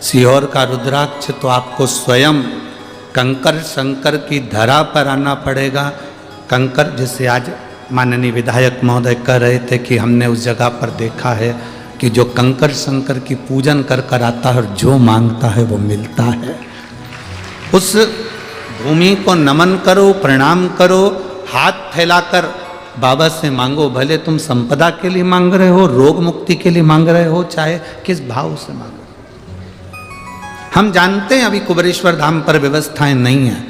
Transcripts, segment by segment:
सीहोर का रुद्राक्ष तो आपको स्वयं कंकर शंकर की धरा पर आना पड़ेगा। कंकर, जैसे आज माननीय विधायक महोदय कह रहे थे कि हमने उस जगह पर देखा है कि जो कंकर शंकर की पूजन कर कर आता है और जो मांगता है वो मिलता है। उस भूमि को नमन करो, प्रणाम करो, हाथ फैलाकर बाबा से मांगो। भले तुम संपदा के लिए मांग रहे हो, रोग मुक्ति के लिए मांग रहे हो, चाहे किस भाव से मांगो। हम जानते हैं अभी कुबेरेश्वर धाम पर व्यवस्थाएं नहीं है,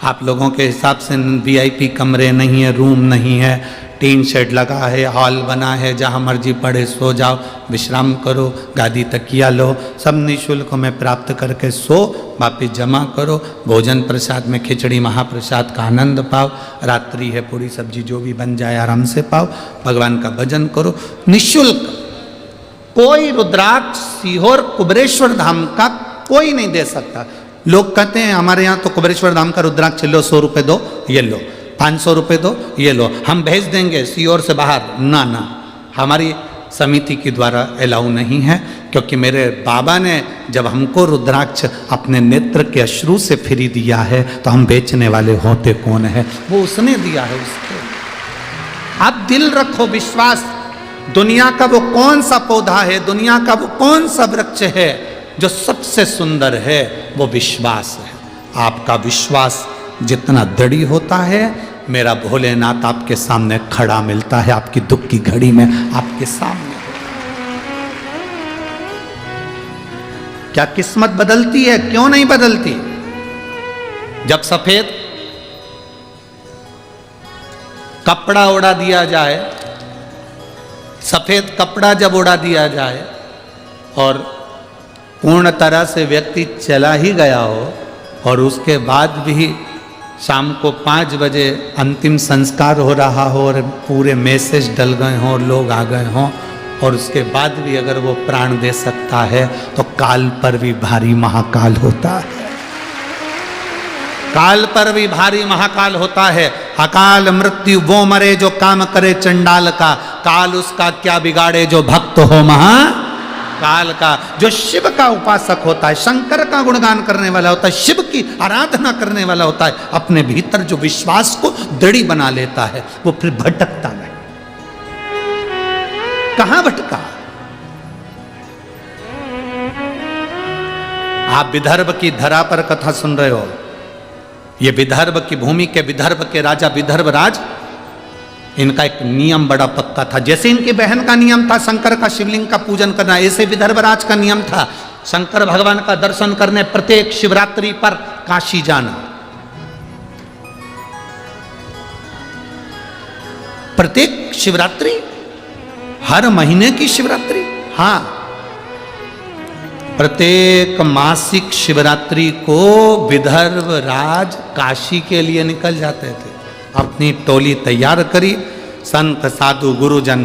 आप लोगों के हिसाब से वीआईपी कमरे नहीं है, रूम नहीं है, टीन शेड लगा है, हॉल बना है, जहाँ मर्जी पड़े सो जाओ, विश्राम करो, गादी तकिया लो, सब निःशुल्क में प्राप्त करके सो, वापिस जमा करो, भोजन प्रसाद में खिचड़ी महाप्रसाद का आनंद पाओ, रात्रि है पूरी सब्जी जो भी बन जाए आराम से पाओ, भगवान का भजन करो निःशुल्क। कोई रुद्राक्ष सीहोर कुबेरेश्वर धाम का कोई नहीं दे सकता। लोग कहते हैं हमारे यहाँ तो कुबेरेश्वर धाम का रुद्राक्ष लो, 100 रुपये दो, ये लो, 500 रुपये दो, ये लो, हम भेज देंगे सीहोर से बाहर। ना ना, हमारी समिति के द्वारा अलाउ नहीं है, क्योंकि मेरे बाबा ने जब हमको रुद्राक्ष अपने नेत्र के अश्रु से फ्री दिया है तो हम बेचने वाले होते कौन है, वो उसने दिया है उसको। आप दिल रखो, विश्वास। दुनिया का वो कौन सा पौधा है, दुनिया का वो कौन सा वृक्ष है जो सबसे सुंदर है, वो विश्वास है। आपका विश्वास जितना दृढ़ होता है, मेरा भोलेनाथ आपके सामने खड़ा मिलता है, आपकी दुख की घड़ी में आपके सामने। क्या किस्मत बदलती है? क्यों नहीं बदलती? जब सफेद कपड़ा उड़ा दिया जाए, सफेद कपड़ा जब उड़ा दिया जाए और पूर्ण तरह से व्यक्ति चला ही गया हो और उसके बाद भी शाम को 5 बजे अंतिम संस्कार हो रहा हो और पूरे मैसेज डल गए हों, लोग आ गए हों, और उसके बाद भी अगर वो प्राण दे सकता है तो काल पर भी भारी महाकाल होता है। काल पर भी भारी महाकाल होता है। अकाल मृत्यु वो मरे जो काम करे चंडाल का, काल उसका क्या बिगाड़े जो भक्त हो महाकाल का। जो शिव का उपासक होता है, शंकर का गुणगान करने वाला होता है, शिव की आराधना करने वाला होता है, अपने भीतर जो विश्वास को दृढ़ बना लेता है, वो फिर भटकता नहीं। कहां भटका? आप विदर्भ की धरा पर कथा सुन रहे हो। ये विदर्भ की भूमि के, विदर्भ के राजा विदर्भ राज, इनका एक नियम बड़ा पक्का था। जैसे इनकी बहन का नियम था शंकर का शिवलिंग का पूजन करना, ऐसे विदर्भ राज का नियम था शंकर भगवान का दर्शन करने प्रत्येक शिवरात्रि पर काशी जाना। प्रत्येक शिवरात्रि, हर महीने की शिवरात्रि, हाँ, प्रत्येक मासिक शिवरात्रि को विदर्भ राज काशी के लिए निकल जाते थे। अपनी टोली तैयार करी, संत साधु गुरुजन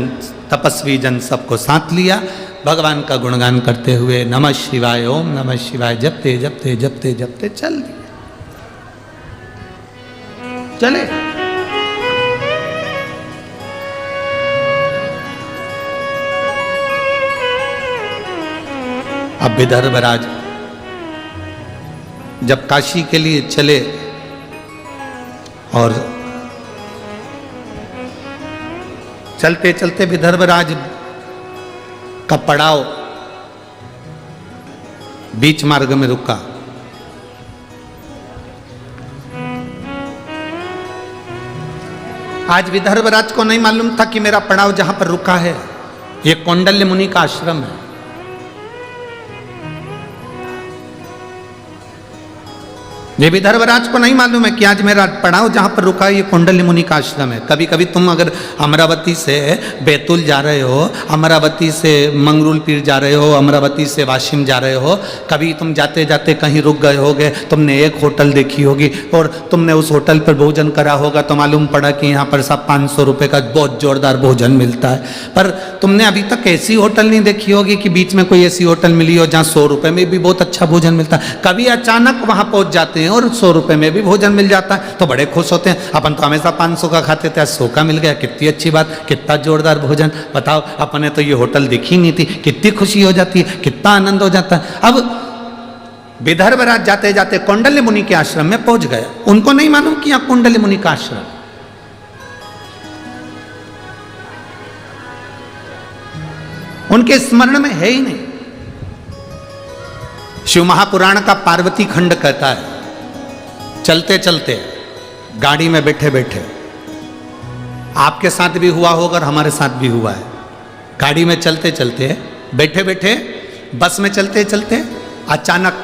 तपस्वी जन सबको साथ लिया, भगवान का गुणगान करते हुए नमः शिवाय, ओम नमः शिवाय जपते जपते जपते जपते चल चले। अब विदर्भ राज जब काशी के लिए चले और चलते चलते विदर्भ राज का पड़ाव बीच मार्ग में रुका। आज विदर्भ राज को नहीं मालूम था कि मेरा पड़ाव जहां पर रुका है ये कौंडल्य मुनि का आश्रम है। ये विदर्भ राज को नहीं मालूम है कि आज मेरा पड़ाव जहाँ पर रुका है ये कौंडल्य मुनि का आश्रम है। कभी कभी तुम अगर अमरावती से बैतूल जा रहे हो, अमरावती से मंगरूल पीर जा रहे हो, अमरावती से वाशिम जा रहे हो, कभी तुम जाते जाते कहीं रुक गए होगे, तुमने एक होटल देखी होगी और तुमने उस होटल पर भोजन करा होगा तो मालूम पड़ा कि यहाँ पर सब 500 रुपये का बहुत जोरदार भोजन मिलता है। पर तुमने अभी तक ऐसी होटल नहीं देखी होगी कि बीच में कोई ऐसी होटल मिली हो जहाँ 100 रुपये में भी बहुत अच्छा भोजन मिलता है। कभी अचानक वहाँ पहुँच जाते में और 100 रुपए में भी भोजन मिल जाता है तो बड़े खुश होते हैं। अपन तो हमेशा 500 का खाते थे, आज 100 का मिल गया, कितनी अच्छी बात, कितना जोरदार भोजन। बताओ, अपने तो ये होटल दिखी नहीं थी, कितनी खुशी हो जाती है, कितना आनंद हो जाता है। अब विदर्भ राज जाते जाते कौंडल्य मुनि के आश्रम में पहुंच गए। उनको नहीं मालूम कि यहाँ कौंडल्य मुनि का आश्रम, उनके स्मरण में है ही नहीं। शिव महापुराण का पार्वती खंड कहता है, चलते चलते गाड़ी में बैठे बैठे, आपके साथ भी हुआ होगा और हमारे साथ भी हुआ है, गाड़ी में चलते चलते बैठे बैठे बस में चलते चलते अचानक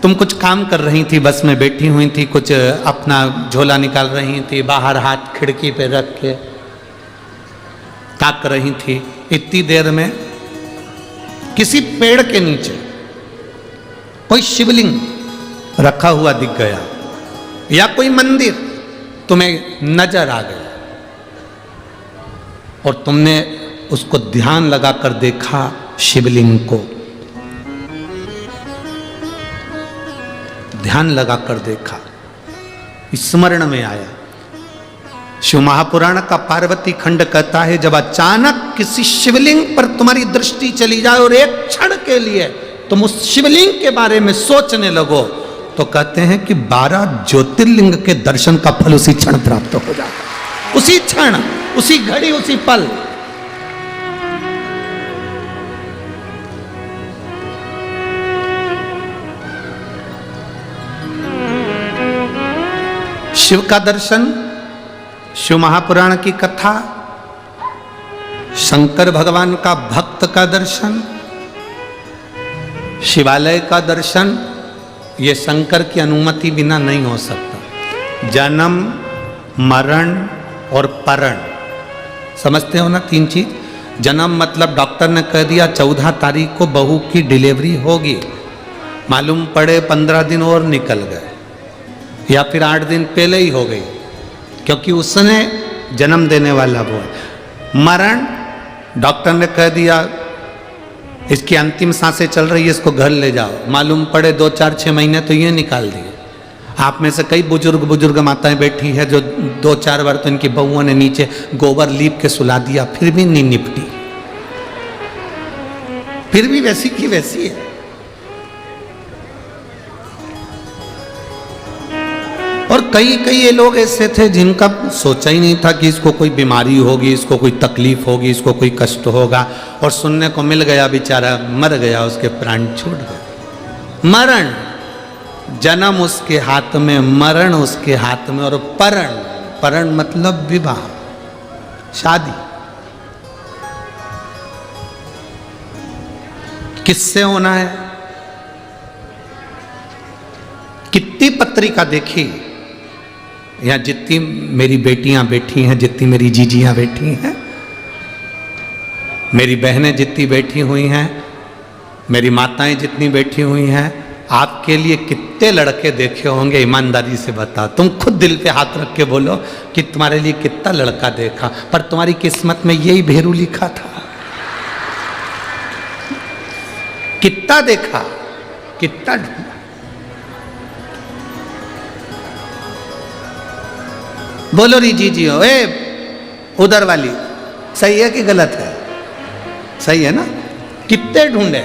तुम कुछ काम कर रही थी, बस में बैठी हुई थी, कुछ अपना झोला निकाल रही थी, बाहर हाथ खिड़की पे रख के ताक रही थी। इतनी देर में किसी पेड़ के नीचे कोई शिवलिंग रखा हुआ दिख गया या कोई मंदिर तुम्हें नजर आ गया और तुमने उसको ध्यान लगाकर देखा, शिवलिंग को ध्यान लगाकर देखा, स्मरण में आया। शिव महापुराण का पार्वती खंड कहता है, जब अचानक किसी शिवलिंग पर तुम्हारी दृष्टि चली जाए और एक क्षण के लिए तुम उस शिवलिंग के बारे में सोचने लगो, तो कहते हैं कि 12 ज्योतिर्लिंग के दर्शन का फल उसी क्षण प्राप्त हो जाता, उसी क्षण, उसी घड़ी, उसी पल। शिव का दर्शन, शिव महापुराण की कथा, शंकर भगवान का भक्त का दर्शन, शिवालय का दर्शन, ये शंकर की अनुमति बिना नहीं हो सकता। जन्म, मरण और परण, समझते हो ना 3 चीज। जन्म मतलब डॉक्टर ने कह दिया 14 तारीख को बहू की डिलीवरी होगी, मालूम पड़े 15 दिन और निकल गए या फिर 8 दिन पहले ही हो गई, क्योंकि उसने जन्म देने वाला वो है। मरण, डॉक्टर ने कह दिया इसकी अंतिम सांसें चल रही है, इसको घर ले जाओ, मालूम पड़े 2, 4, 6 महीने तो ये निकाल दिए। आप में से कई बुजुर्ग माताएं बैठी है जो 2, 4 बार तो इनकी बहुओं ने नीचे गोबर लीप के सुला दिया, फिर भी नहीं निपटी, फिर भी वैसी की वैसी है। और कई ये लोग ऐसे थे जिनका सोचा ही नहीं था कि इसको कोई बीमारी होगी, इसको कोई तकलीफ होगी, इसको कोई कष्ट होगा, और सुनने को मिल गया, बेचारा मर गया, उसके प्राण छूट गए। मरण, जन्म उसके हाथ में, मरण उसके हाथ में, और परण मतलब विवाह, शादी। किससे होना है? कितनी पत्रिका देखी, यहाँ जितनी मेरी बेटियां बैठी हैं, जितनी मेरी जीजियां बैठी हैं, मेरी बहनें जितनी बैठी हुई हैं, मेरी माताएं जितनी बैठी हुई हैं, आपके लिए कितने लड़के देखे होंगे, ईमानदारी से बता। तुम खुद दिल पे हाथ रख के बोलो कि तुम्हारे लिए कितना लड़का देखा, पर तुम्हारी किस्मत में यही भेरू लिखा था। कितना देखा, कितना ढूंढा। बोलो री जी हो, उधर वाली सही है कि गलत है? सही है ना? कितने ढूंढे,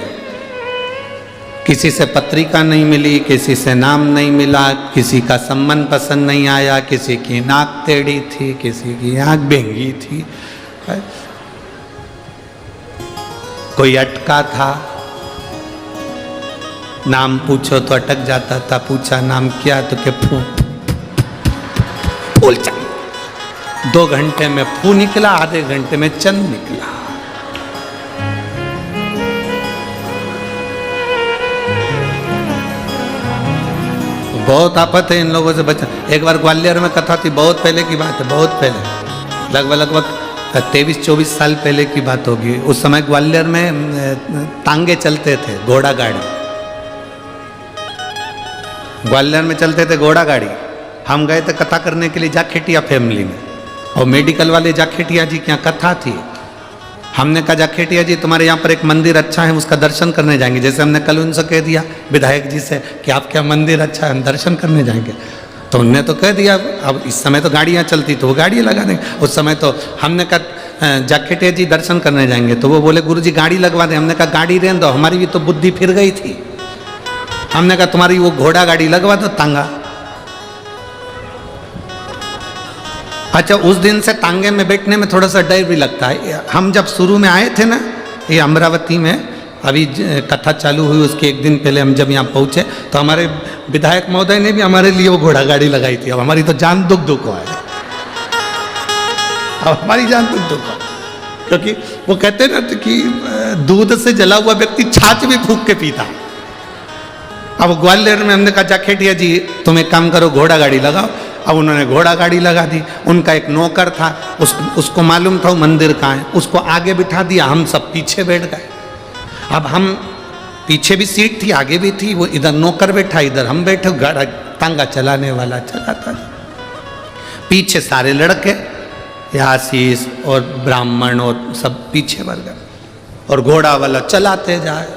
किसी से पत्रिका नहीं मिली, किसी से नाम नहीं मिला, किसी का संबंध पसंद नहीं आया, किसी की नाक टेढ़ी थी, किसी की आंख बेंगी थी, कोई अटका था, नाम पूछो तो अटक जाता था, पूछा नाम क्या तो के फू बोल चल। 2 घंटे में फू निकला, आधे घंटे में चंद निकला। बहुत आफत है इन लोगों से बचा। एक बार ग्वालियर में कथा थी, बहुत पहले की बात है, बहुत पहले, लगभग 23-24 साल पहले की बात होगी। उस समय ग्वालियर में तांगे चलते थे, घोड़ा गाड़ी, ग्वालियर में चलते थे घोड़ा गाड़ी। हम गए थे कथा करने के लिए जाखेटिया फैमिली में, और मेडिकल वाले जाखेटिया जी की यहाँ कथा थी। हमने कहा जाखेटिया जी तुम्हारे यहाँ पर एक मंदिर अच्छा है, उसका दर्शन करने जाएंगे। जैसे हमने कल उनसे कह दिया विधायक जी से कि आपके यहाँ मंदिर अच्छा है, हम दर्शन करने जाएंगे। तो उनने तो कह दिया, अब इस समय तो गाड़ियाँ चलती तो वो गाड़ी लगा देंगे। उस समय तो हमने कहा जाखेटिया जी दर्शन करने जाएंगे, तो वो बोले गुरुजी गाड़ी लगवा दें। हमने कहा गाड़ी रहने दो, हमारी भी तो बुद्धि फिर गई थी। हमने कहा तुम्हारी वो घोड़ा गाड़ी लगवा दो, तांगा। अच्छा, उस दिन से तांगे में बैठने में थोड़ा सा डर भी लगता है। हम जब शुरू में आए थे ना ये अमरावती में, अभी कथा चालू हुई उसके एक दिन पहले हम जब यहाँ पहुँचे तो हमारे विधायक महोदय ने भी हमारे लिए वो घोड़ा गाड़ी लगाई थी। अब हमारी तो जान दुख है, अब हमारी जान दुख है, क्योंकि वो कहते ना कि दूध से जला हुआ व्यक्ति छाछ भी फूंक के पीता। अब ग्वालियर में हमने कहा जाखेटिया जी तुम एक काम करो, घोड़ा गाड़ी लगाओ। अब उन्होंने घोड़ा गाड़ी लगा दी। उनका एक नौकर था, उसको मालूम था वो मंदिर कहाँ है, उसको आगे बिठा दिया, हम सब पीछे बैठ गए। अब हम पीछे भी सीट थी, आगे भी थी, वो इधर नौकर बैठा, इधर हम बैठे, गाड़ा तांगा चलाने वाला चलाता। पीछे सारे लड़के आशीष और ब्राह्मण और सब पीछे बढ़ गए, और घोड़ा वाला चलाते जाए।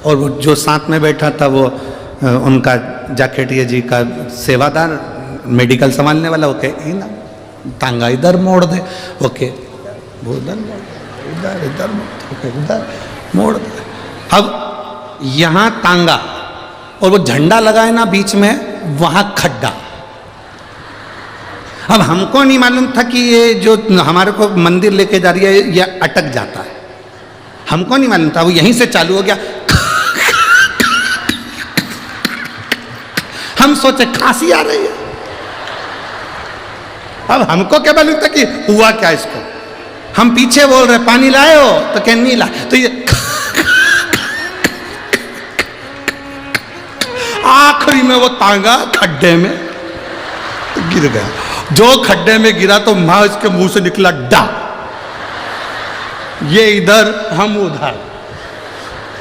और वो जो साथ में बैठा था वो उनका जाखेटिया जी का सेवादार, मेडिकल संभालने वाला, वो कहे ना तांगा इधर मोड़ दे, ओके वो इधर मोड़ दे। अब यहाँ तांगा और वो झंडा लगाए ना बीच में, वहाँ खड्डा। अब हमको नहीं मालूम था कि ये जो हमारे को मंदिर लेके जा रही है ये अटक जाता है, हमको नहीं मालूम था। वो यहीं से चालू हो गया, हम सोचे खांसी आ रही है। अब हमको क्या मालूम था कि हुआ क्या इसको। हम पीछे बोल रहे पानी लाए हो, तो क्या नहीं लाए, तो ये आखिरी में वो तांगा खड्डे में गिर गया। जो खड्डे में गिरा तो मां इसके मुंह से निकला डा, ये इधर हम उधर।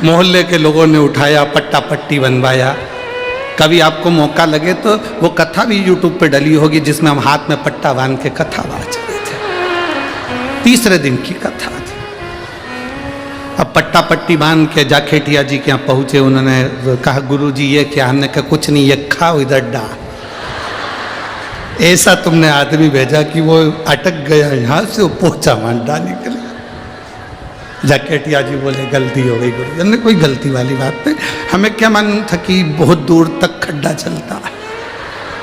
मोहल्ले के लोगों ने उठाया, पट्टा पट्टी बनवाया। कभी आपको मौका लगे तो वो कथा भी यूट्यूब पे डली होगी जिसमें हम हाथ में पट्टा बांध के कथा बाज रहे थे। तीसरे दिन की कथा थी। अब पट्टा पट्टी बांध के जाखेटिया जी के यहाँ पहुँचे। उन्होंने कहा गुरुजी ये क्या? हमने कहा कुछ नहीं, ये खाओ इधर डा। ऐसा तुमने आदमी भेजा कि वो अटक गया यहाँ से, वो पोछा मांडा निकले। जाखेटिया जी बोले गलती हो गई गुरु। हमने कोई गलती वाली बात नहीं, हमें क्या मालूम था कि बहुत दूर तक खड्डा चलता है।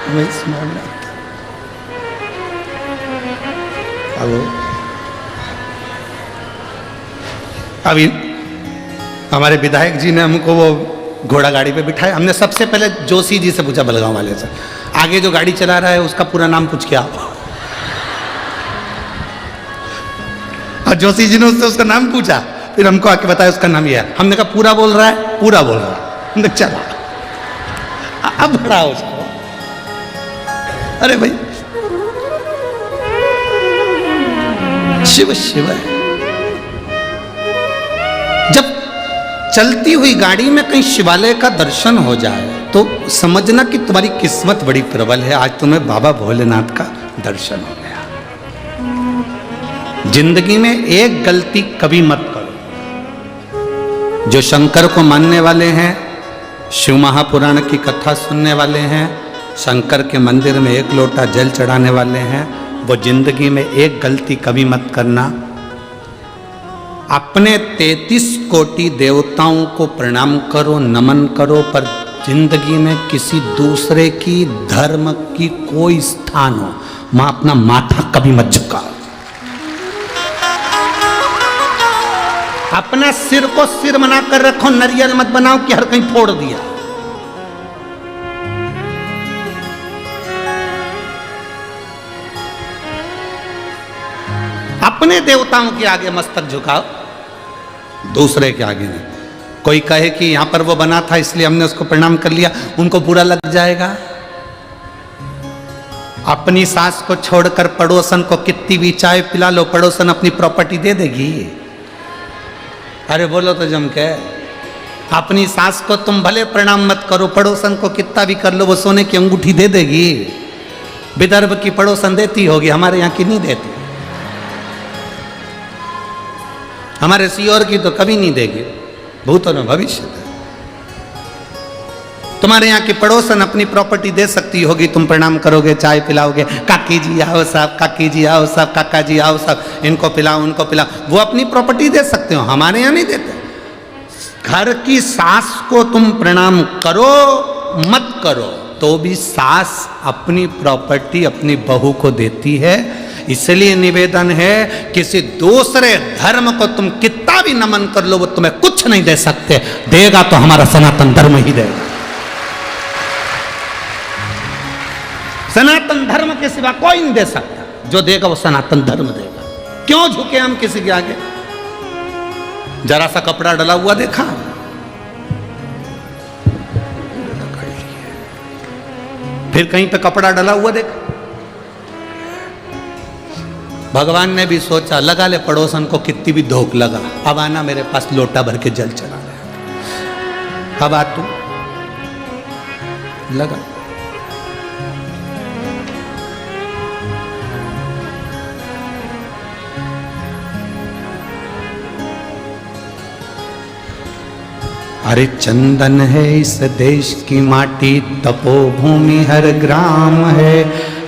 हमें स्मरण हेलो, अभी हमारे विधायक जी ने हमको वो घोड़ा गाड़ी पे बिठाया। हमने सबसे पहले जोशी जी से पूछा, बलगांव वाले से, आगे जो गाड़ी चला रहा है उसका पूरा नाम पूछ के आओ। और जोशी जी ने उससे उसका नाम पूछा, फिर हमको आके बताया उसका नाम ये है। हमने कहा पूरा बोल रहा है, पूरा बोल रहा है। हमने चला अब बड़ा उसको, अरे भाई शिव शिव। जब चलती हुई गाड़ी में कहीं शिवालय का दर्शन हो जाए तो समझना कि तुम्हारी किस्मत बड़ी प्रबल है, आज तुम्हें बाबा भोलेनाथ का दर्शन हो गया। जिंदगी में एक गलती कभी मत करो। जो शंकर को मानने वाले हैं, शिव महापुराण की कथा सुनने वाले हैं, शंकर के मंदिर में एक लोटा जल चढ़ाने वाले हैं, वो जिंदगी में एक गलती कभी मत करना। अपने 33 कोटि देवताओं को प्रणाम करो, नमन करो, पर जिंदगी में किसी दूसरे की धर्म की कोई स्थान हो, वहां अपना माथा कभी मत झुकाओ। अपना सिर को सिर बना कर रखो, नरियल मत बनाओ कि हर कहीं फोड़ दिया। अपने देवताओं के आगे मस्तक झुकाओ, दूसरे के आगे नहीं। कोई कहे कि यहां पर वो बना था इसलिए हमने उसको प्रणाम कर लिया, उनको बुरा लग जाएगा। अपनी सास को छोड़कर पड़ोसन को कितनी भी चाय पिला लो, पड़ोसन अपनी प्रॉपर्टी दे देगी। अरे बोलो तो जम के, अपनी सास को तुम भले प्रणाम मत करो, पड़ोसन को कितना भी कर लो, वो सोने की अंगूठी दे देगी। विदर्भ की पड़ोसन देती होगी, हमारे यहाँ की नहीं देती। हमारे सियोर की तो कभी नहीं देगी, भूत और भविष्य है। तुम्हारे यहाँ की पड़ोसन अपनी प्रॉपर्टी दे सकती होगी, तुम प्रणाम करोगे, चाय पिलाओगे, काकी जी आओ साहब, काकी जी आओ साहब, काका जी आओ साहब, इनको पिलाओ उनको पिलाओ, वो अपनी प्रॉपर्टी दे सकते हो, हमारे यहाँ नहीं देते। घर की सास को तुम प्रणाम करो मत करो तो भी सास अपनी प्रॉपर्टी अपनी बहू को देती है। इसलिए निवेदन है, किसी दूसरे धर्म को तुम कितना भी नमन कर लो वो तुम्हें कुछ नहीं दे सकते, देगा तो हमारा सनातन धर्म ही देगा। सनातन धर्म के सिवा कोई नहीं दे सकता, जो देगा वो सनातन धर्म देगा। क्यों झुके हम किसी के आगे? जरा सा कपड़ा डला हुआ देखा, फिर कहीं पे कपड़ा डला हुआ देखा। भगवान ने भी सोचा लगा ले पड़ोसन को कितनी भी धोख लगा, अब आना मेरे पास लोटा भर के जल चला ले, अब आ तू लगा। अरे चंदन है इस देश की माटी, तपोभूमि हर ग्राम है,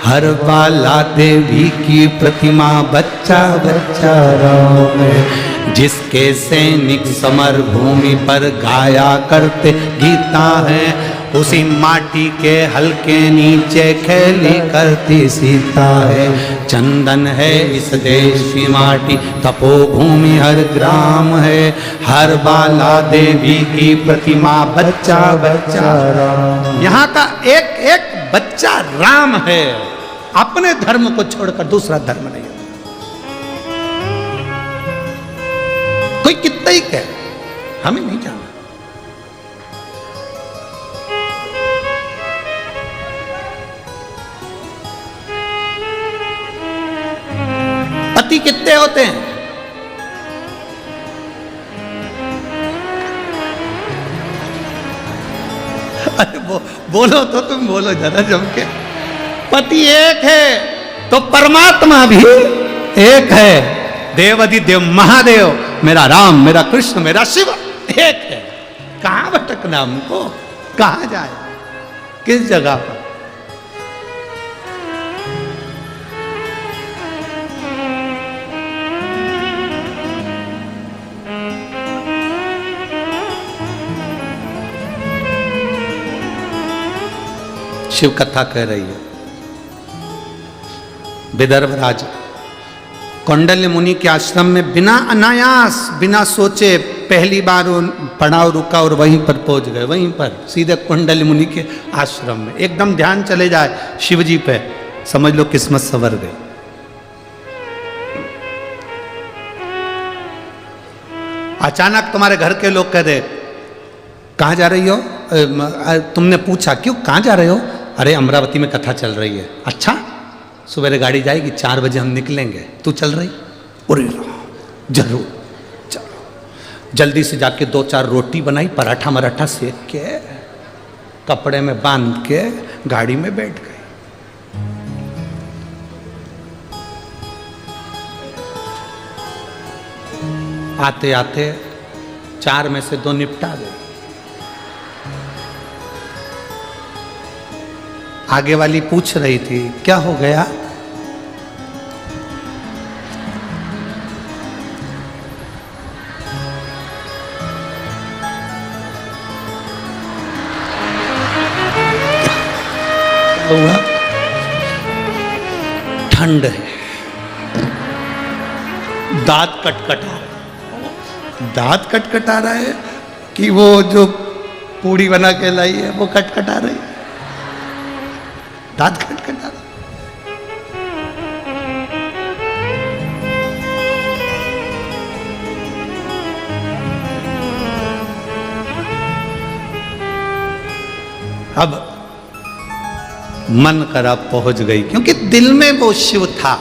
हर बाला देवी की प्रतिमा, बच्चा बच्चा राम है। जिसके सैनिक समर भूमि पर गाया करते गीता है, उसी माटी के हल्के नीचे खेली करती सीता है। चंदन है इस देश की माटी, तपोभूमि हर ग्राम है, हर बाला देवी की प्रतिमा, बच्चा बच्चा राम। यहाँ का एक एक बच्चा राम है। अपने धर्म को छोड़कर दूसरा धर्म नहीं है। कोई कितना ही कहे, हमें नहीं जाना। पति कितने होते हैं? अरे बोलो तो तुम बोलो जरा जम के। पति एक है तो परमात्मा भी एक है। देवाधिदेव महादेव, मेरा राम, मेरा कृष्ण, मेरा शिव एक है। कहां भटकना हमको? कहां जाए? किस जगह पर? शिव कथा कह रही है। विदर्भ राज कौंडल्य मुनि के आश्रम में बिना अनायास, बिना सोचे पहली बार पड़ाव रुका और वहीं पर पहुंच गए। वहीं पर सीधे कौंडल्य मुनि के आश्रम में एकदम ध्यान चले जाए शिव जी पे, समझ लो किस्मत संवर गई। अचानक तुम्हारे घर के लोग कह दे कहाँ जा रही हो? तुमने पूछा क्यों, कहाँ जा रहे हो? अरे अमरावती में कथा चल रही है। अच्छा, सुबह गाड़ी जाएगी, 4 बजे हम निकलेंगे, तू चल रही? अरे जरूर चलो। जल्दी से जाके 2-4 रोटी बनाई, पराठा मराठा सेक के कपड़े में बांध के गाड़ी में बैठ गई। आते आते 4 में से 2 निपटा गए। आगे वाली पूछ रही थी क्या हो गया? हुआ? ठंड है, दांत कटकटा रहा है। दांत कटकटा रहा है कि वो जो पूड़ी बना के लाई है वो कटकटा रही है। दांत खटखटा रहा। अब मन करा पहुंच गई, क्योंकि दिल में वो शिव था।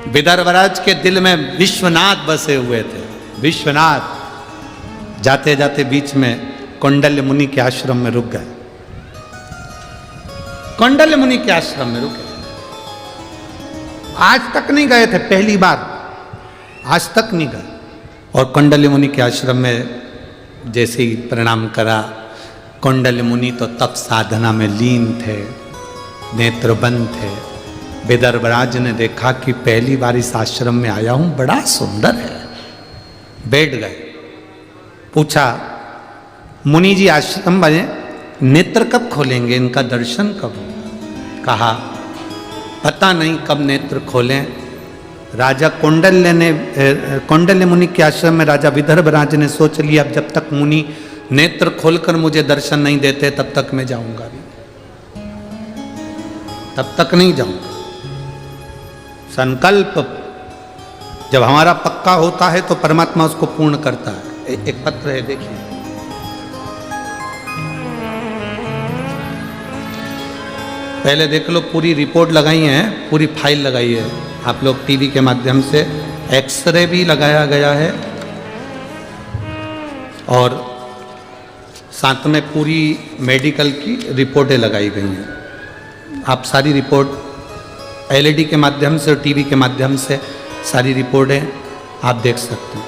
विदर्भराज के दिल में विश्वनाथ बसे हुए थे। विश्वनाथ जाते जाते बीच में कौंडल्य मुनि के आश्रम में रुक गए। कौंडल्य मुनि के आश्रम में रुके। आज तक नहीं गए थे, पहली बार आज तक नहीं गए। और कौंडल्य मुनि के आश्रम में जैसे ही प्रणाम करा, कौंडल्य मुनि तो तप साधना में लीन थे, नेत्र बंद थे। विदर्भराज ने देखा कि पहली बार इस आश्रम में आया हूं, बड़ा सुंदर है। बैठ गए, पूछा मुनि जी आश्रम में नेत्र कब खोलेंगे, इनका दर्शन कब होगा? कहा पता नहीं कब नेत्र खोलें। राजा कौंडल्य मुनि के आश्रम में राजा विदर्भराज ने सोच लिया अब जब तक मुनि नेत्र खोलकर मुझे दर्शन नहीं देते तब तक मैं जाऊंगा भी, तब तक नहीं जाऊंगा। संकल्प जब हमारा पक्का होता है तो परमात्मा उसको पूर्ण करता है। एक पत्र है, देखिए। पहले देख लो, पूरी रिपोर्ट लगाई है, पूरी फाइल लगाई है। आप लोग टीवी के माध्यम से एक्सरे भी लगाया गया है और साथ में पूरी मेडिकल की रिपोर्टें लगाई गई हैं। आप सारी रिपोर्ट एलईडी के माध्यम से और टीवी के माध्यम से सारी रिपोर्टें आप देख सकते हैं।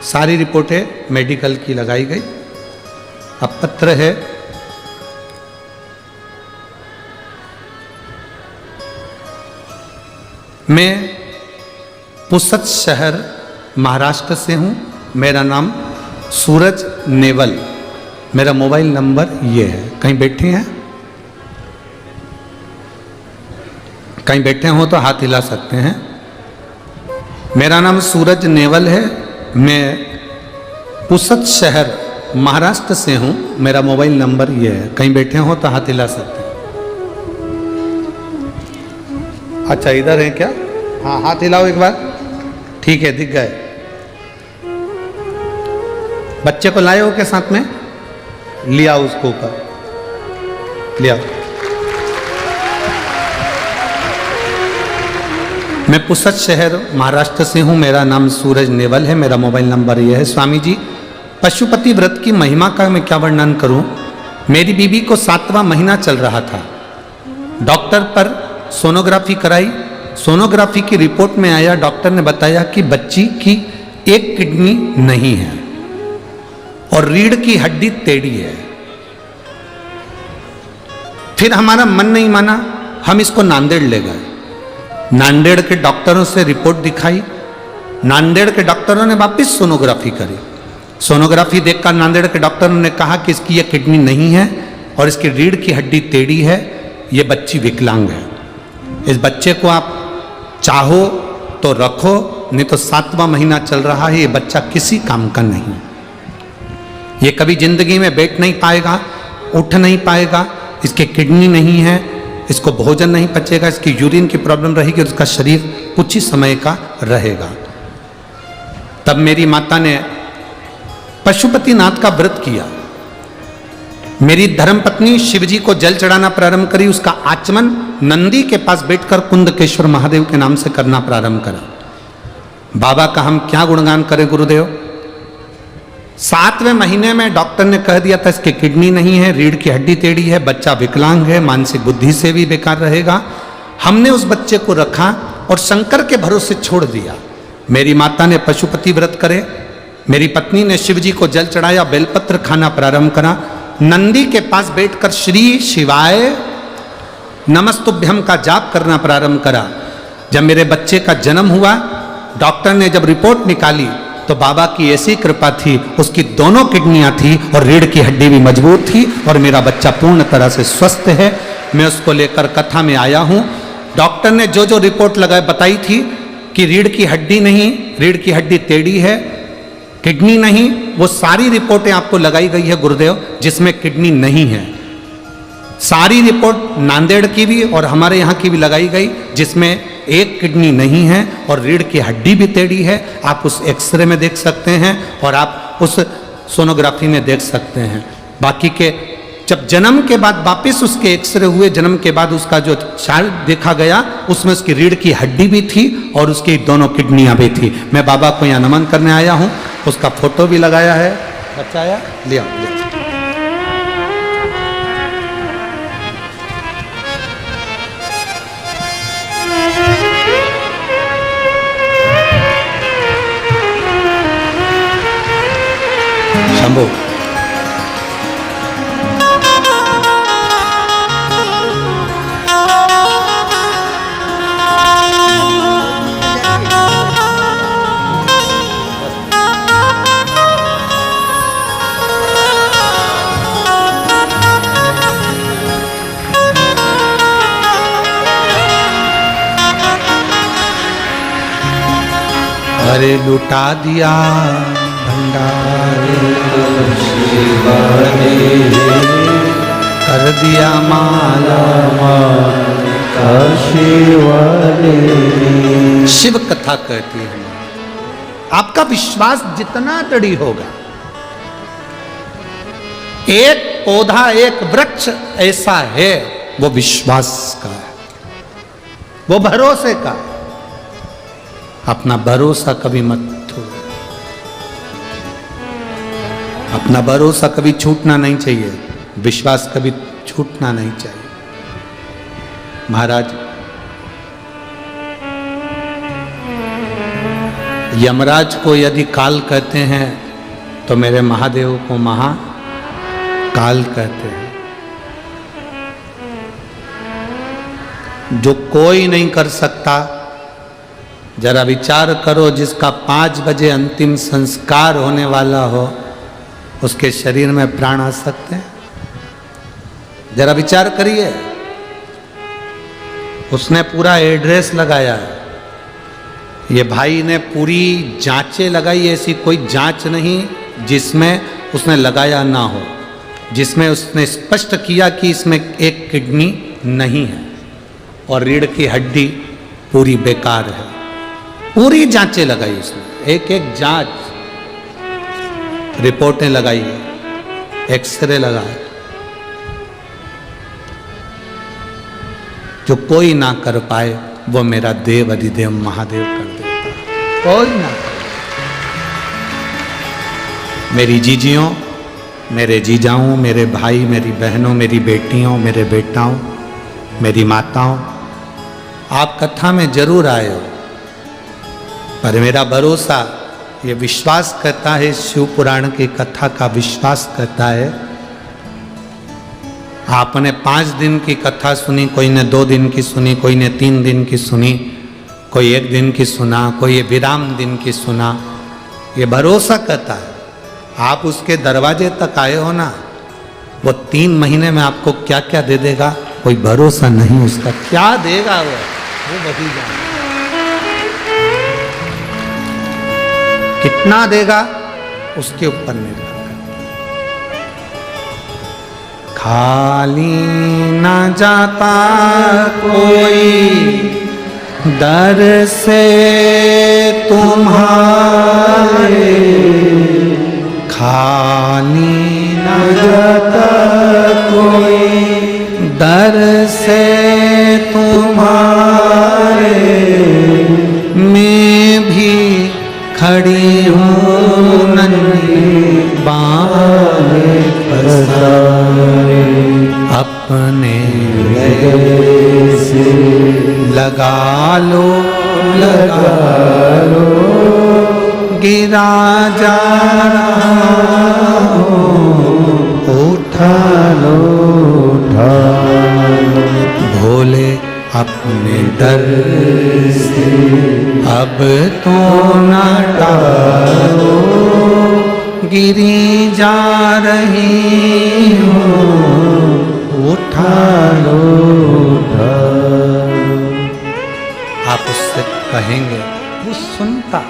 सारी रिपोर्टें मेडिकल की लगाई गई। अब पत्र है, मैं पुसद शहर महाराष्ट्र से हूं, मेरा नाम सूरज नेवल, मेरा मोबाइल नंबर ये है। कहीं बैठे हैं, कहीं बैठे हो तो हाथ हिला सकते हैं। मेरा नाम सूरज नेवल है, मैं पुसद शहर महाराष्ट्र से हूं, मेरा मोबाइल नंबर ये है। कहीं बैठे हो तो हाथ हिला सकते हैं। अच्छा इधर है क्या? हाँ हाथ हिलाओ एक बार, ठीक है, दिख गए। बच्चे को लाए हो के साथ में? लिया उसको ऊपर, लिया। मैं पुसद शहर महाराष्ट्र से हूं, मेरा नाम सूरज नेवल है, मेरा मोबाइल नंबर यह है। स्वामी जी, पशुपति व्रत की महिमा का मैं क्या वर्णन करूं। मेरी बीबी को 7वां महीना चल रहा था, डॉक्टर पर सोनोग्राफी कराई। सोनोग्राफी की रिपोर्ट में आया, डॉक्टर ने बताया कि बच्ची की एक किडनी नहीं है और रीढ़ की हड्डी टेढ़ी है। फिर हमारा मन नहीं माना, हम इसको नांदेड़ ले गए। नांदेड़ के डॉक्टरों से रिपोर्ट दिखाई, नांदेड़ के डॉक्टरों ने वापस सोनोग्राफी करी। सोनोग्राफी देखकर नांदेड़ के डॉक्टरों ने कहा कि इसकी यह किडनी नहीं है और इसकी रीढ़ की हड्डी टेढ़ी है, ये बच्ची विकलांग है। इस बच्चे को आप चाहो तो रखो, नहीं तो 7वां महीना चल रहा है, ये बच्चा किसी काम का नहीं। ये कभी जिंदगी में बैठ नहीं पाएगा, उठ नहीं पाएगा, इसके किडनी नहीं है, इसको भोजन नहीं पचेगा, इसकी यूरिन की प्रॉब्लम रहेगी और उसका शरीर कुछ ही समय का रहेगा। तब मेरी माता ने पशुपतिनाथ का व्रत किया। मेरी धर्मपत्नी शिवजी को जल चढ़ाना प्रारंभ करी। उसका आचमन नंदी के पास बैठकर कुंदकेश्वर महादेव के नाम से करना प्रारंभ करा। बाबा का हम क्या गुणगान करें गुरुदेव। 7वें महीने में डॉक्टर ने कह दिया था इसकी किडनी नहीं है, रीढ़ की हड्डी टेढ़ी है, बच्चा विकलांग है, मानसिक बुद्धि से भी बेकार रहेगा। हमने उस बच्चे को रखा और शंकर के भरोसे छोड़ दिया। मेरी माता ने पशुपति व्रत करे, मेरी पत्नी ने शिवजी को जल चढ़ाया, बेलपत्र खाना प्रारंभ करा। नंदी के पास बैठकर श्री शिवाय नमस्तुभ्यम का जाप करना प्रारंभ करा। जब मेरे बच्चे का जन्म हुआ, डॉक्टर ने जब रिपोर्ट निकाली तो बाबा की ऐसी कृपा थी, उसकी दोनों किडनियां थी और रीढ़ की हड्डी भी मजबूत थी और मेरा बच्चा पूर्ण तरह से स्वस्थ है। मैं उसको लेकर कथा में आया हूं। डॉक्टर ने जो जो रिपोर्ट बताई थी कि रीढ़ की हड्डी नहीं, रीढ़ की हड्डी टेढ़ी है, किडनी नहीं, वो सारी रिपोर्टें आपको लगाई गई है गुरुदेव, जिसमें किडनी नहीं है। सारी रिपोर्ट नांदेड़ की भी और हमारे यहाँ की भी लगाई गई, जिसमें एक किडनी नहीं है और रीढ़ की हड्डी भी टेढ़ी है। आप उस एक्सरे में देख सकते हैं और आप उस सोनोग्राफी में देख सकते हैं। बाकी के जब जन्म के बाद वापस उसके एक्सरे हुए, जन्म के बाद उसका जो चार्ट देखा गया, उसमें उसकी रीढ़ की हड्डी भी थी और उसकी दोनों किडनियां भी थी। मैं बाबा को यहाँ नमन करने आया हूँ, उसका फोटो भी लगाया है। बच्चा आया, लिया। शंभो। अरे लुटा दिया भंडारे शिवाने, कर दिया माला शिवाने। शिव कथा कहती है आपका विश्वास जितना दृढ़ होगा, एक पौधा एक वृक्ष ऐसा है वो विश्वास का है, वो भरोसे का। अपना भरोसा कभी मत छोड़ो, अपना भरोसा कभी छूटना नहीं चाहिए, विश्वास कभी छूटना नहीं चाहिए। महाराज यमराज को यदि काल कहते हैं तो मेरे महादेव को महाकाल कहते हैं। जो कोई नहीं कर सकता, जरा विचार करो, जिसका 5 बजे अंतिम संस्कार होने वाला हो, उसके शरीर में प्राण आ सकते हैं? जरा विचार करिए। उसने पूरा एड्रेस लगाया, ये भाई ने पूरी जांचें लगाई, ऐसी कोई जांच नहीं जिसमें उसने लगाया ना हो, जिसमें उसने स्पष्ट किया कि इसमें एक किडनी नहीं है और रीढ़ की हड्डी पूरी बेकार है। पूरी जांचें लगाई उसने, एक एक जांच, रिपोर्टें लगाई, एक्सरे लगाए, जो कोई ना कर पाए वो मेरा देव अधिदेव महादेव कर देता, कोई ना कर। मेरी जीजियों, मेरे जीजाओं, मेरे भाई, मेरी बहनों, मेरी बेटियों, मेरे बेटाओं, मेरी माताओं, आप कथा में जरूर आए हो, पर मेरा भरोसा, ये विश्वास करता है, शिव पुराण की कथा का विश्वास करता है। आपने 5 दिन की कथा सुनी, कोई ने 2 दिन की सुनी, कोई ने 3 दिन की सुनी, कोई 1 दिन की सुना, कोई विराम दिन की सुना, ये भरोसा करता है। आप उसके दरवाजे तक आए हो ना, वो 3 महीने में आपको क्या क्या दे देगा कोई भरोसा नहीं उसका, क्या देगा वो वही जाने। कितना देगा उसके ऊपर निर्भर करता है। खाली न जाता कोई दर से तुम्हारे, खाली न जाता कोई दर से तुम्हारे, मैं भी खड़ी हूँ नन्ही बाहें पसारे, अपने से लगा लो गिरा जा रहा हूँ, उठा लो भोले अपने दर से अब तो न टालो, गिरी जा रही हो, उठा लो। आप उससे कहेंगे, वो सुनता,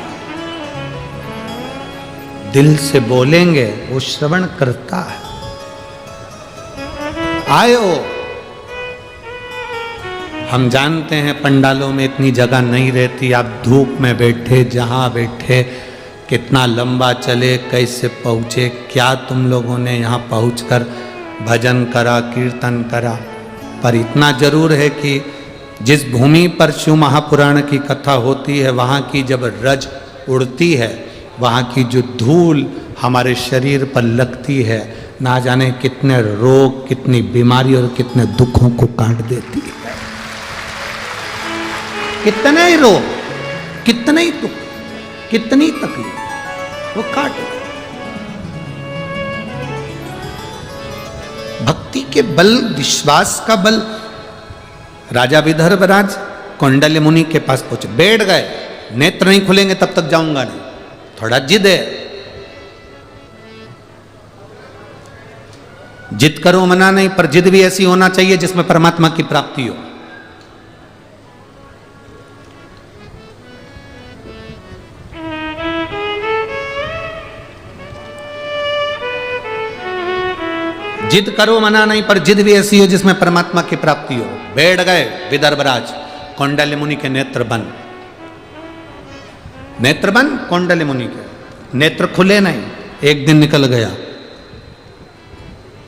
दिल से बोलेंगे, वो श्रवण करता है। आयो, हम जानते हैं पंडालों में इतनी जगह नहीं रहती, आप धूप में बैठे, जहाँ बैठे, कितना लंबा चले, कैसे पहुँचे, क्या तुम लोगों ने यहाँ पहुँचकर भजन करा, कीर्तन करा। पर इतना जरूर है कि जिस भूमि पर शिव महापुराण की कथा होती है, वहाँ की जब रज उड़ती है, वहाँ की जो धूल हमारे शरीर पर लगती है, ना जाने कितने रोग, कितनी बीमारी और कितने दुखों को काट देती है। कितने ही रोग, कितने ही दुख, कितनी तकलीफ वो काट। के बल, विश्वास का बल। राजा विदर्भराज कौंडल्य मुनि के पास पहुंचे, बैठ गए, नेत्र नहीं खुलेंगे तब तक जाऊंगा नहीं। थोड़ा जिद है, जिद करो मना नहीं, पर जिद भी ऐसी होना चाहिए जिसमें परमात्मा की प्राप्ति हो। जिद करो मना नहीं, पर जिद भी ऐसी हो जिसमें परमात्मा की प्राप्ति हो। बैठ गए विदर्भराज, कौंडल्य मुनि के नेत्र बंद, नेत्र बंद कौंडल्य मुनि के, नेत्र खुले नहीं। एक दिन निकल गया।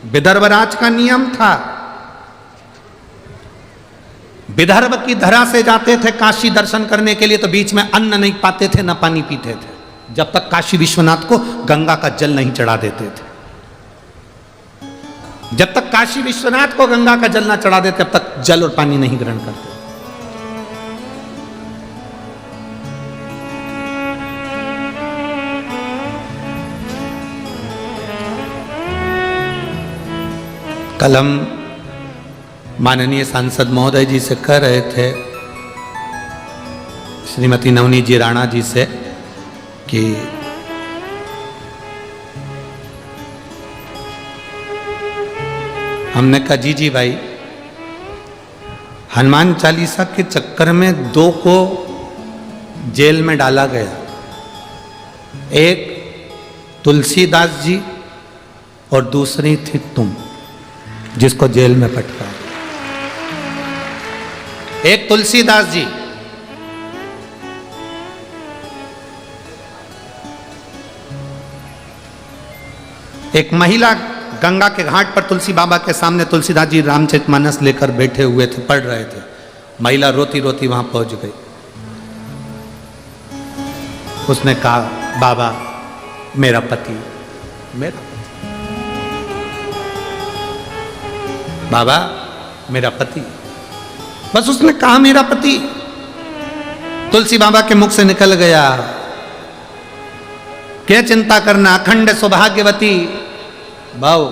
विदर्भराज का नियम था, विदर्भ की धरा से जाते थे काशी दर्शन करने के लिए, तो बीच में अन्न नहीं पाते थे, न पानी पीते थे, जब तक काशी विश्वनाथ को गंगा का जल नहीं चढ़ा देते थे। जब तक काशी विश्वनाथ को गंगा का जल ना चढ़ा देते, तब तक जल और पानी नहीं ग्रहण करते। कल हम माननीय सांसद महोदय जी से कह रहे थे, श्रीमती नवनीत जी राणा जी से, कि हमने कहा जी भाई, हनुमान चालीसा के चक्कर में 2 को जेल में डाला गया, एक तुलसीदास जी और दूसरी थी तुम, जिसको जेल में पटका। एक तुलसीदास जी, एक महिला गंगा के घाट पर तुलसी बाबा के सामने तुलसीदास जी रामचरितमानस लेकर बैठे हुए थे, पढ़ रहे थे। महिला रोती रोती वहां पहुंच गई। उसने कहा, बाबा मेरा पति, मेरा बाबा मेरा पति, बस उसने कहा मेरा पति। तुलसी बाबा के मुख से निकल गया, क्या चिंता करना, अखंड सौभाग्यवती। भाव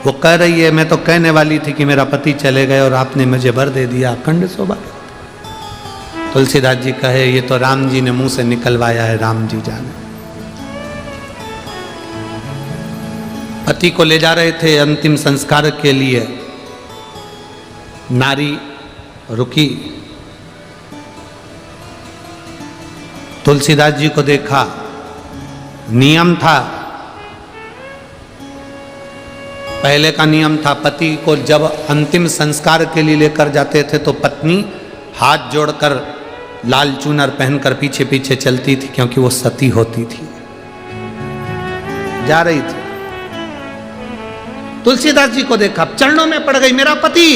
वो कह रही है, मैं तो कहने वाली थी कि मेरा पति चले गए और आपने मुझे वर दे दिया, अखंड सौभाग्य। तुलसीदास जी कहे, ये तो राम जी ने मुंह से निकलवाया है, राम जी जाने। पति को ले जा रहे थे अंतिम संस्कार के लिए, नारी रुकी, तुलसीदास जी को देखा। नियम था, पहले का नियम था, पति को जब अंतिम संस्कार के लिए लेकर जाते थे तो पत्नी हाथ जोड़कर लाल चूनर पहनकर पीछे पीछे चलती थी, क्योंकि वो सती होती थी, जा रही थी। तुलसीदास जी को देखा, चरणों में पड़ गई, मेरा पति।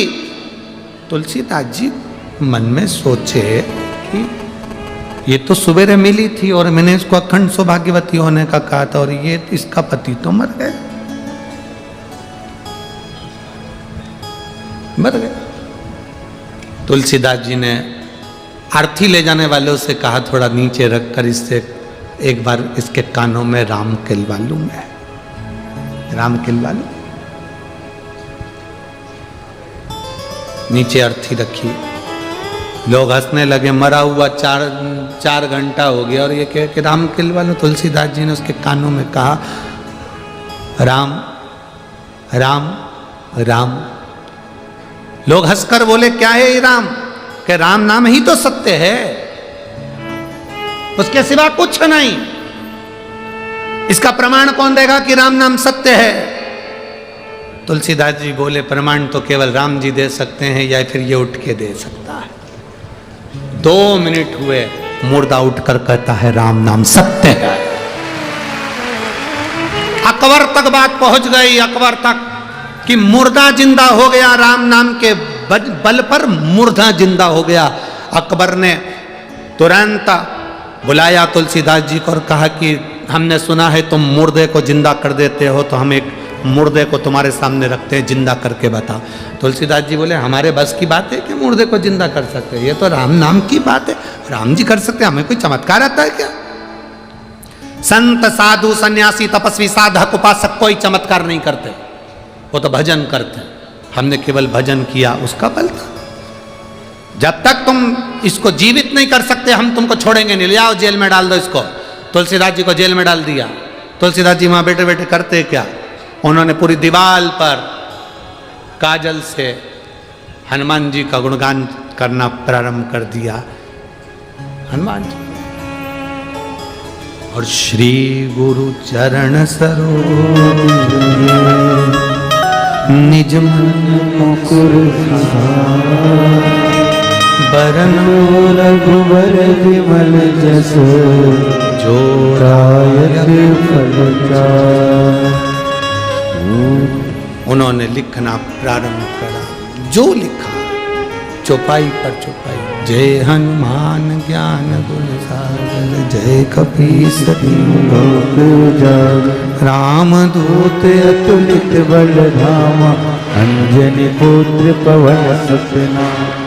तुलसीदास जी मन में सोचे कि ये तो सवेरे मिली थी और मैंने इसको अखंड सौभाग्यवती होने का कहा था, और ये इसका पति तो मर गए, मर गए। तुलसीदास जी ने आरती ले जाने वालों से कहा, थोड़ा नीचे रखकर इससे एक बार इसके कानों में राम किलवा लूं, मैं राम किलवा लूं। नीचे अर्थी रखी, लोग हंसने लगे, मरा हुआ 4 घंटा हो गया और ये कहे कि राम किलवा लो। तुलसीदास जी ने उसके कानों में कहा, राम राम राम। लोग हंसकर बोले, क्या है ये राम? कि राम नाम ही तो सत्य है, उसके सिवा कुछ नहीं। इसका प्रमाण कौन देगा कि राम नाम सत्य है? तुलसीदास जी बोले, प्रमाण तो केवल राम जी दे सकते हैं, या फिर ये उठ के दे सकता है। 2 मिनट हुए, मुर्दा उठकर कहता है, राम नाम सत्य है। अकबर तक बात पहुंच गई, अकबर तक, कि मुर्दा जिंदा हो गया, राम नाम के बल पर मुर्दा जिंदा हो गया। अकबर ने तुरंत बुलाया तुलसीदास जी को और कहा कि हमने सुना है तुम मुर्दे को जिंदा कर देते हो, तो हम एक मुर्दे को तुम्हारे सामने रखते हैं, जिंदा करके बताओ। तुलसीदास जी बोले, हमारे बस की बात है कि मुर्दे को जिंदा कर सकते हैं, ये तो राम नाम की बात है, राम जी कर सकते हैं, हमें कोई चमत्कार आता है क्या? संत साधु सन्यासी तपस्वी साधक उपासक कोई चमत्कार नहीं करते, वो तो भजन करते हैं। हमने केवल भजन किया, उसका बल था। जब तक तुम इसको जीवित नहीं कर सकते हम तुमको छोड़ेंगे नहीं, ले आओ जेल में डाल दो इसको। तुलसीदास जी को जेल में डाल दिया। तुलसीदास जी वहां बैठे बैठे करते क्या, उन्होंने पूरी दीवार पर काजल से हनुमान जी का गुणगान करना प्रारंभ कर दिया। हनुमान जी और श्री गुरु चरण सरोज निज मन मुकुर बरनो रघुबर विमल जस जो फल चार। उन्होंने लिखना प्रारंभ करा, जो लिखा चौपाई पर चौपाई। जय हनुमान ज्ञान गुण सागर, जय कपीस लोक उजागर। राम दूत अतुलित बल धामा, अंजनी पुत्र पवन सुत नामा।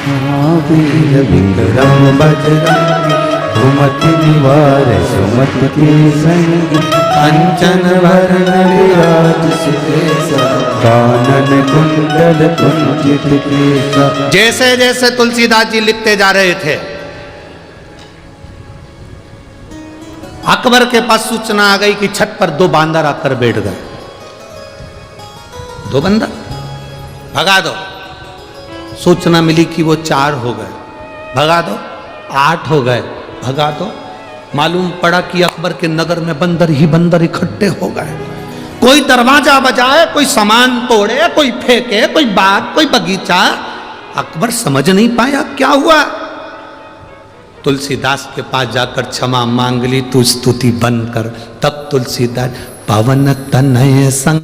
महावीर विक्रम बजरंगी, सुमति निवार सुमति के संगी। कंचन वरण विराज सुबेसा, कानन कुंडल कुंचित केसा। जैसे जैसे तुलसीदास जी लिखते जा रहे थे, अकबर के पास सूचना आ गई कि छत पर 2 बांदर आकर बैठ गए। 2 बंदर भगा दो। सूचना मिली कि वो 4 हो गए, भगा दो। 8 हो गए, भगा दो। मालूम पड़ा कि अकबर के नगर में बंदर ही बंदर इकट्ठे हो गए। कोई दरवाजा बजाए, कोई सामान तोड़े, कोई फेंके, कोई बाग, कोई बगीचा। अकबर समझ नहीं पाया क्या हुआ। तुलसीदास के पास जाकर क्षमा मांग ली, तू स्तुति बंद कर। तब तुलसीदास पवन तनय संग